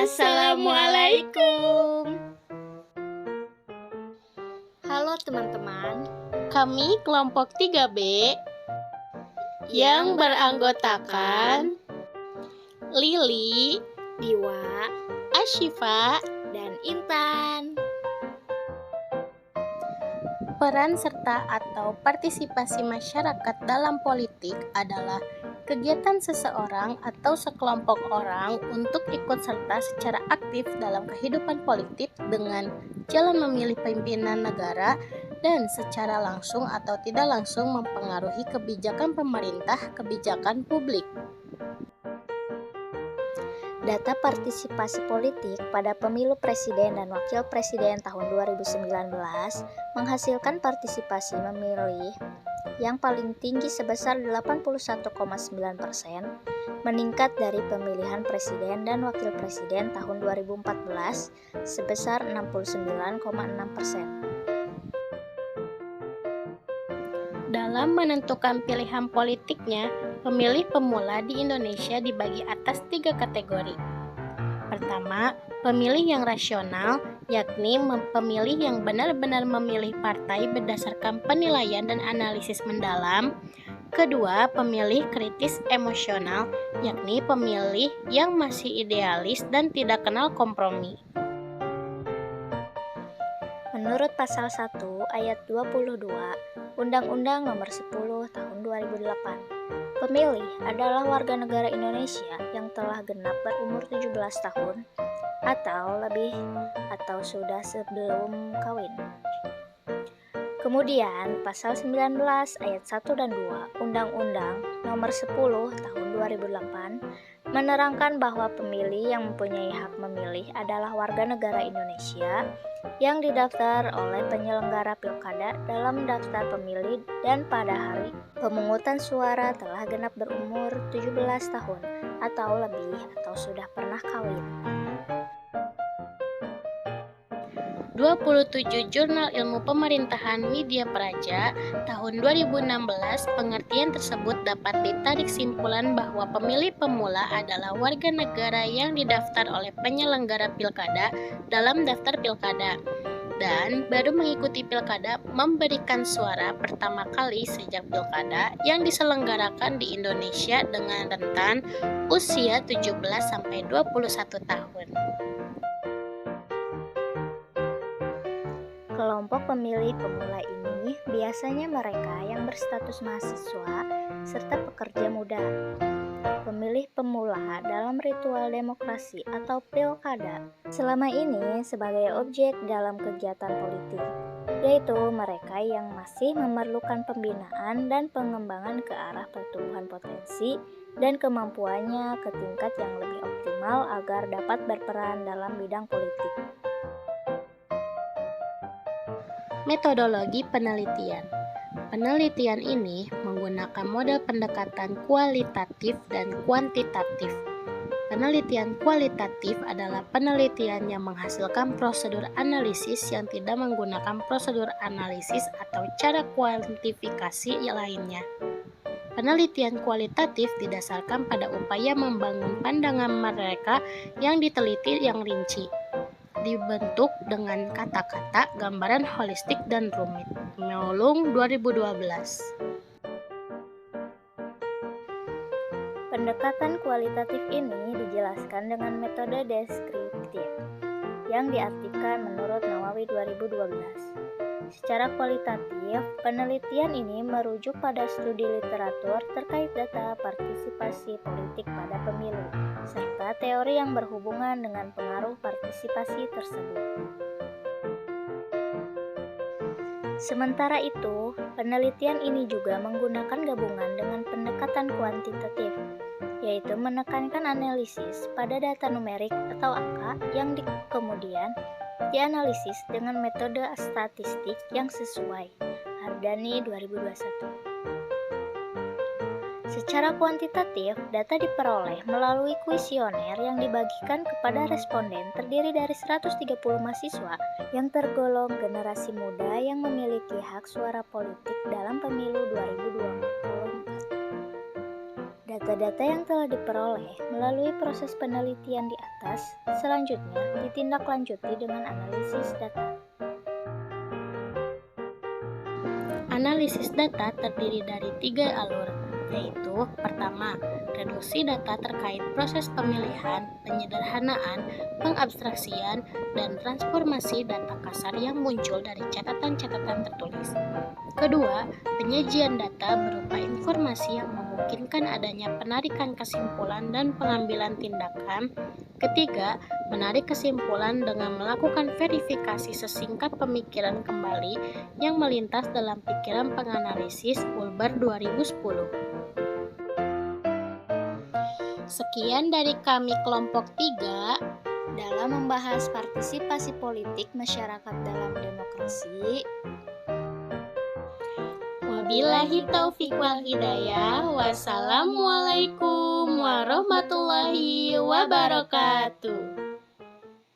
Assalamualaikum. Halo teman-teman, Kami kelompok 3B yang beranggotakan Lili, Diwa, Asyifa. dan Intan. Peran serta atau partisipasi masyarakat dalam politik adalah kegiatan seseorang atau sekelompok orang untuk ikut serta secara aktif dalam kehidupan politik dengan jalan memilih pimpinan negara dan secara langsung atau tidak langsung mempengaruhi kebijakan pemerintah, kebijakan publik. Data partisipasi politik pada pemilu presiden dan wakil presiden tahun 2019 menghasilkan partisipasi memilih yang paling tinggi sebesar 81,9%, meningkat dari pemilihan presiden dan wakil presiden tahun 2014 sebesar 69,6%. Dalam menentukan pilihan politiknya, pemilih pemula di Indonesia dibagi atas 3 kategori. Pertama, pemilih yang rasional, yakni pemilih yang benar-benar memilih partai berdasarkan penilaian dan analisis mendalam. Kedua, pemilih kritis emosional, yakni pemilih yang masih idealis dan tidak kenal kompromi. Menurut pasal 1 ayat 22 Undang-Undang Nomor 10 Tahun 2008, pemilih adalah warga negara Indonesia yang telah genap berumur 17 tahun atau lebih atau sudah sebelum kawin. Kemudian, pasal 19 ayat 1 dan 2 Undang-Undang Nomor 10 Tahun 2008 menerangkan bahwa pemilih yang mempunyai hak memilih adalah warga negara Indonesia yang didaftar oleh penyelenggara pilkada dalam daftar pemilih dan pada hari pemungutan suara telah genap berumur 17 tahun atau lebih atau sudah pernah kawin. 27 Jurnal Ilmu Pemerintahan Widya Praja tahun 2016, pengertian tersebut dapat ditarik simpulan bahwa pemilih pemula adalah warga negara yang didaftar oleh penyelenggara pilkada dalam daftar pilkada dan baru mengikuti pilkada memberikan suara pertama kali sejak pilkada yang diselenggarakan di Indonesia dengan rentan usia 17 sampai 21 tahun. Kelompok pemilih pemula ini biasanya mereka yang berstatus mahasiswa serta pekerja muda. Pemilih pemula dalam ritual demokrasi atau pilkada selama ini sebagai objek dalam kegiatan politik, yaitu mereka yang masih memerlukan pembinaan dan pengembangan ke arah pertumbuhan potensi dan kemampuannya ke tingkat yang lebih optimal agar dapat berperan dalam bidang politik. Metodologi penelitian. Penelitian ini menggunakan model pendekatan kualitatif dan kuantitatif. Penelitian kualitatif adalah penelitian yang menghasilkan prosedur analisis yang tidak menggunakan prosedur analisis atau cara kuantifikasi lainnya. Penelitian kualitatif didasarkan pada upaya membangun pandangan mereka yang diteliti yang rinci, dibentuk dengan kata-kata, gambaran holistik dan rumit. Meolung 2012. Pendekatan kualitatif ini dijelaskan dengan metode deskriptif yang diartikan menurut Nawawi 2012. Secara kualitatif, penelitian ini merujuk pada studi literatur terkait data partisipasi politik pada pemilu, serta teori yang berhubungan dengan pengaruh partisipasi tersebut. Sementara itu, penelitian ini juga menggunakan gabungan dengan pendekatan kuantitatif, yaitu menekankan analisis pada data numerik atau angka yang kemudian dianalisis dengan metode statistik yang sesuai. Ardani 2021. Secara kuantitatif, data diperoleh melalui kuesioner yang dibagikan kepada responden terdiri dari 130 mahasiswa yang tergolong generasi muda yang memiliki hak suara politik dalam pemilu 2024. Data-data yang telah diperoleh melalui proses penelitian di atas selanjutnya ditindaklanjuti dengan analisis data. Analisis data terdiri dari 3 alur, yaitu pertama, reduksi data terkait proses pemilihan, penyederhanaan, pengabstraksian, dan transformasi data kasar yang muncul dari catatan-catatan tertulis. Kedua, penyajian data berupa informasi yang memungkinkan adanya penarikan kesimpulan dan pengambilan tindakan. Ketiga, menarik kesimpulan dengan melakukan verifikasi sesingkat pemikiran kembali yang melintas dalam pikiran penganalisis Ulber 2010. Sekian dari kami kelompok 3 dalam membahas partisipasi politik masyarakat dalam demokrasi. Wabillahi taufiq wal hidayah. Wassalamualaikum warahmatullahi wabarakatuh.